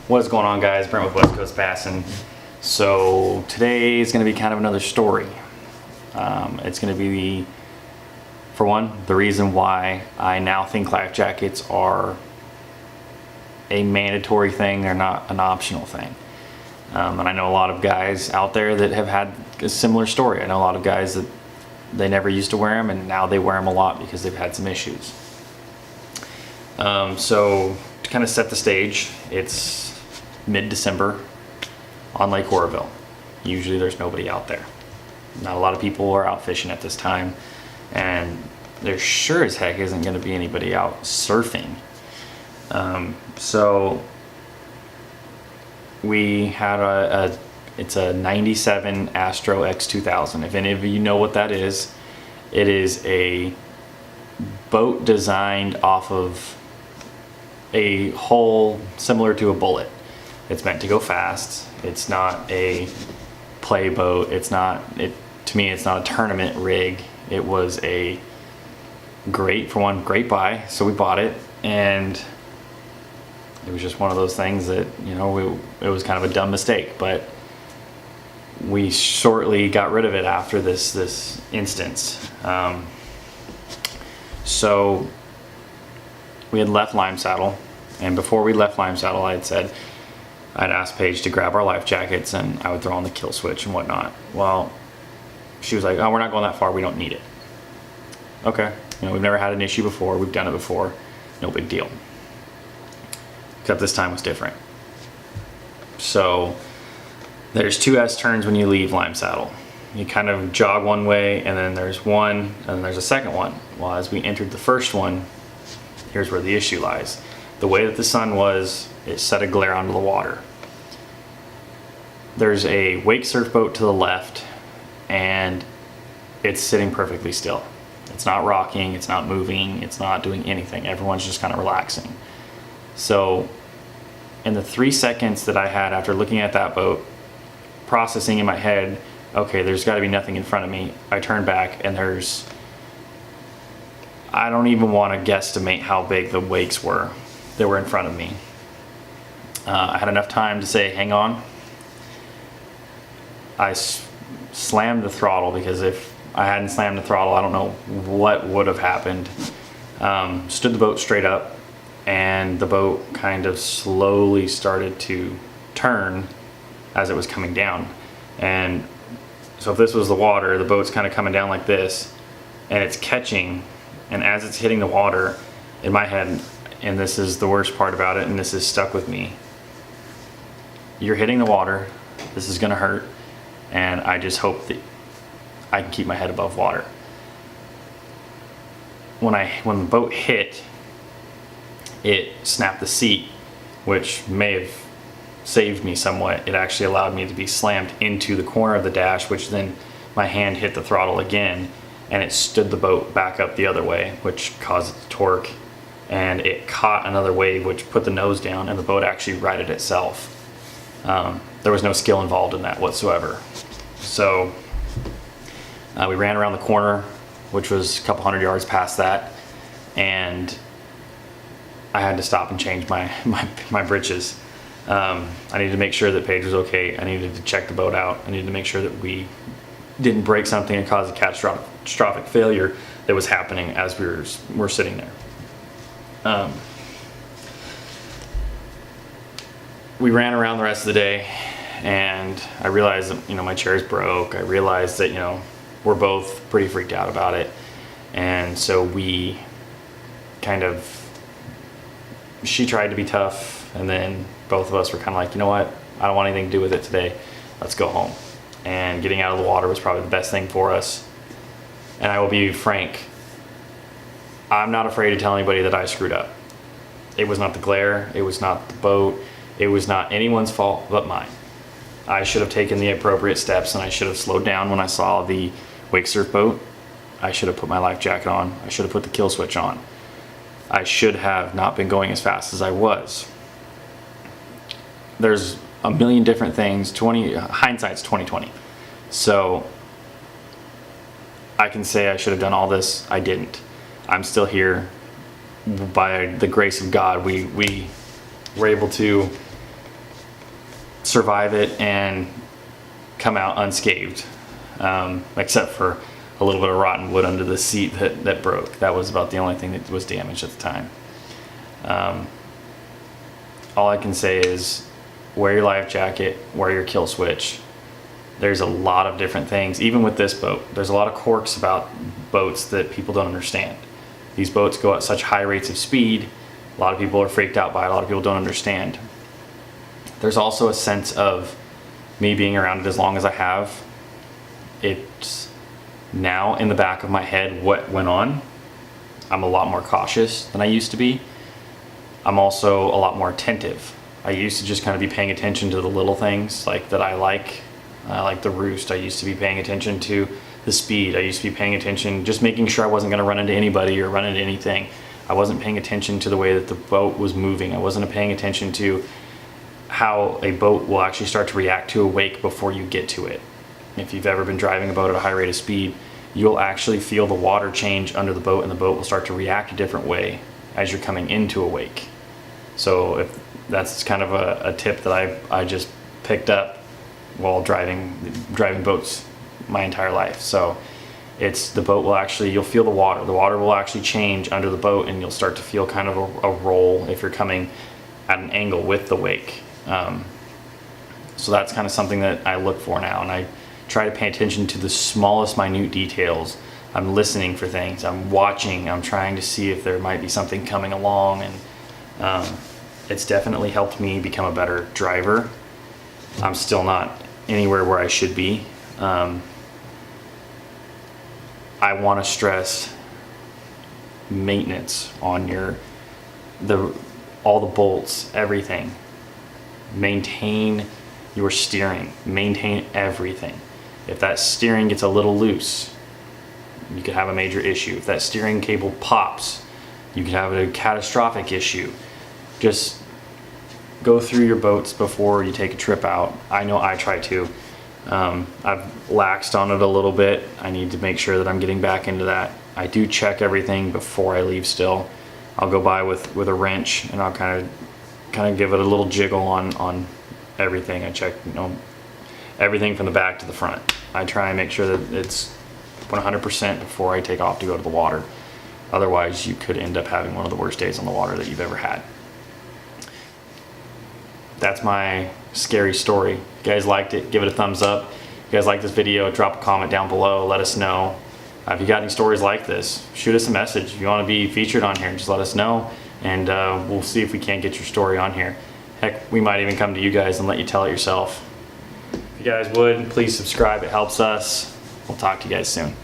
What's going on, guys? Brent with West Coast Passing. So today is going to be kind of another story. It's going to be, for one, the reason why I now think life jackets are a mandatory thing. They're not an optional thing. And I know a lot of guys out there that have had a similar story. I know a lot of guys that they never used to wear them, and now they wear them a lot because they've had some issues. So to kind of set the stage, it's mid-December on Lake Oroville. Usually there's nobody out there. Not a lot of people are out fishing at this time, and there sure as heck isn't going to be anybody out surfing. So we had it's a 97 Astro X2000. If any of you know what that is, it is a boat designed off of a hull similar to a Bullet. It's meant to go fast. It's not a play boat. To me, it's not a tournament rig. It was a great buy, so we bought it, and it was just one of those things that, it was kind of a dumb mistake, but we shortly got rid of it after this instance. So we had left Lime Saddle, and before we left Lime Saddle, I'd asked Paige to grab our life jackets, and I would throw on the kill switch and whatnot. Well, she was like, "Oh, we're not going that far. We don't need it." Okay, we've never had an issue before. We've done it before. No big deal. Except this time was different. So there's two S turns when you leave Lime Saddle. You kind of jog one way, and then there's one, and then there's a second one. Well, as we entered the first one, here's where the issue lies. The way that the sun was, it set a glare onto the water. There's a wake surf boat to the left, and it's sitting perfectly still. It's not rocking, it's not moving, it's not doing anything. Everyone's just kind of relaxing. So in the 3 seconds that I had after looking at that boat, processing in my head, okay, there's got to be nothing in front of me, I turned back, and I don't even want to guesstimate how big the wakes were that were in front of me. I had enough time to say, hang on. I slammed the throttle, because if I hadn't slammed the throttle, I don't know what would have happened. Stood the boat straight up, and the boat kind of slowly started to turn as it was coming down. And so if this was the water, the boat's kind of coming down like this, and it's catching, and as it's hitting the water, in my head, and this is the worst part about it, and this is stuck with me, you're hitting the water, this is gonna hurt, and I just hope that I can keep my head above water. When the boat hit, it snapped the seat, which may have saved me somewhat. It actually allowed me to be slammed into the corner of the dash, which then my hand hit the throttle again, and it stood the boat back up the other way, which caused it to torque, and it caught another wave, which put the nose down, and the boat actually righted itself. There was no skill involved in that whatsoever. So we ran around the corner, which was a couple hundred yards past that, and I had to stop and change my britches. I needed to make sure that Paige was okay. I needed to check the boat out. I needed to make sure that we didn't break something and cause a catastrophic failure that was happening as we were sitting there. We ran around the rest of the day, and I realized that my chair's broke. I realized that we're both pretty freaked out about it, and so we she tried to be tough, and then both of us were kind of like, you know what, I don't want anything to do with it today, let's go home. And getting out of the water was probably the best thing for us. And I will be frank, I'm not afraid to tell anybody that I screwed up. It was not the glare, it was not the boat, it was not anyone's fault but mine. I should have taken the appropriate steps, and I should have slowed down when I saw the wake surf boat. I should have put my life jacket on. I should have put the kill switch on. I should have not been going as fast as I was. There's a million different things. Hindsight's 20/20. So I can say I should have done all this. I didn't. I'm still here. By the grace of God, we were able to survive it and come out unscathed, except for a little bit of rotten wood under the seat that broke. That was about the only thing that was damaged at the time. All I can say is wear your life jacket, wear your kill switch. There's a lot of different things. Even with this boat, there's a lot of quirks about boats that people don't understand. These boats go at such high rates of speed. A lot of people are freaked out by it. A lot of people don't understand. There's also a sense of me being around it as long as I have. It's now in the back of my head what went on. I'm a lot more cautious than I used to be. I'm also a lot more attentive. I used to just kind of be paying attention to the little things like that I like the roost. I used to be paying attention to the speed. I used to be paying attention, just making sure I wasn't going to run into anybody or run into anything. I wasn't paying attention to the way that the boat was moving. I wasn't paying attention to how a boat will actually start to react to a wake before you get to it. If you've ever been driving a boat at a high rate of speed, you'll actually feel the water change under the boat, and the boat will start to react a different way as you're coming into a wake. So if that's kind of a tip that I just picked up while driving boats my entire life. So it's the boat will actually, you'll feel the water will actually change under the boat, and you'll start to feel kind of a roll if you're coming at an angle with the wake. So that's kind of something that I look for now, and I try to pay attention to the smallest minute details. I'm listening for things, I'm watching, I'm trying to see if there might be something coming along, and it's definitely helped me become a better driver. I'm still not anywhere where I should be. I want to stress maintenance on all the bolts, everything. Maintain your steering, maintain everything. If that steering gets a little loose, you could have a major issue. If that steering cable pops, you could have a catastrophic issue. Just go through your boats before you take a trip out. I know I try to. I've laxed on it a little bit. I need to make sure that I'm getting back into that. I do check everything before I leave still. I'll go by with a wrench, and I'll kind of give it a little jiggle on everything. I check, everything from the back to the front. I try and make sure that it's 100% before I take off to go to the water. Otherwise, you could end up having one of the worst days on the water that you've ever had. That's my scary story. If you guys liked it, give it a thumbs up. If you guys like this video, drop a comment down below. Let us know. If you got any stories like this, shoot us a message. If you want to be featured on here, just let us know, and we'll see if we can't get your story on here. Heck, we might even come to you guys and let you tell it yourself. If you guys would, please subscribe. It helps us. We'll talk to you guys soon.